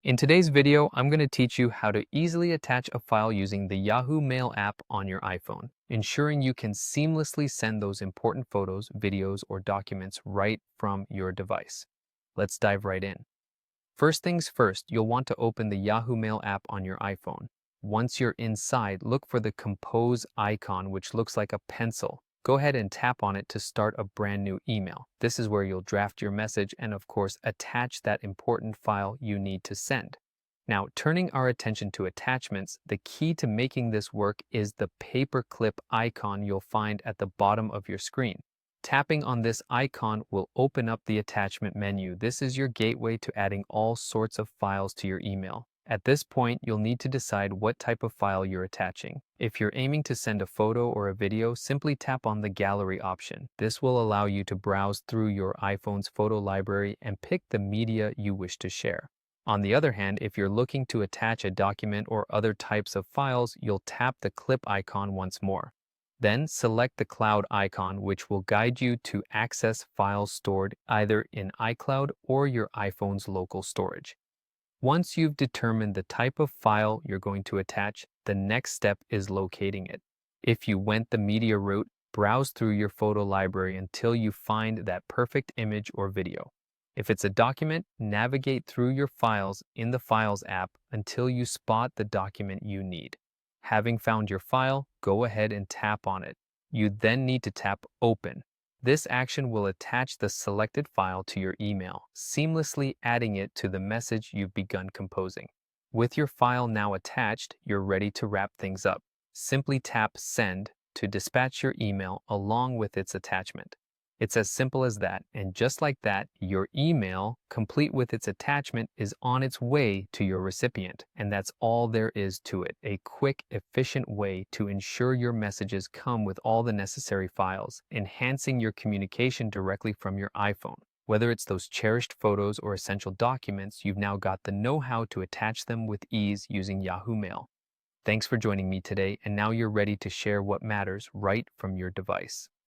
In today's video, I'm going to teach you how to easily attach a file using the Yahoo Mail app on your iPhone, ensuring you can seamlessly send those important photos, videos, or documents right from your device. Let's dive right in. First things first, you'll want to open the Yahoo Mail app on your iPhone. Once you're inside, look for the Compose icon, which looks like a pencil. Go ahead and tap on it to start a brand new email. This is where you'll draft your message and, of course, attach that important file you need to send. Now, turning our attention to attachments, the key to making this work is the paperclip icon you'll find at the bottom of your screen. Tapping on this icon will open up the attachment menu. This is your gateway to adding all sorts of files to your email. At this point, you'll need to decide what type of file you're attaching. If you're aiming to send a photo or a video, simply tap on the gallery option. This will allow you to browse through your iPhone's photo library and pick the media you wish to share. On the other hand, if you're looking to attach a document or other types of files, you'll tap the clip icon once more. Then select the cloud icon, which will guide you to access files stored either in iCloud or your iPhone's local storage. Once you've determined the type of file you're going to attach, the next step is locating it. If you went the media route, browse through your photo library until you find that perfect image or video. If it's a document, navigate through your files in the Files app until you spot the document you need. Having found your file, go ahead and tap on it. You then need to tap Open. This action will attach the selected file to your email, seamlessly adding it to the message you've begun composing. With your file now attached, you're ready to wrap things up. Simply tap Send to dispatch your email along with its attachment. It's as simple as that, and just like that, your email, complete with its attachment, is on its way to your recipient. And that's all there is to it, a quick, efficient way to ensure your messages come with all the necessary files, enhancing your communication directly from your iPhone. Whether it's those cherished photos or essential documents, you've now got the know-how to attach them with ease using Yahoo Mail. Thanks for joining me today, and now you're ready to share what matters right from your device.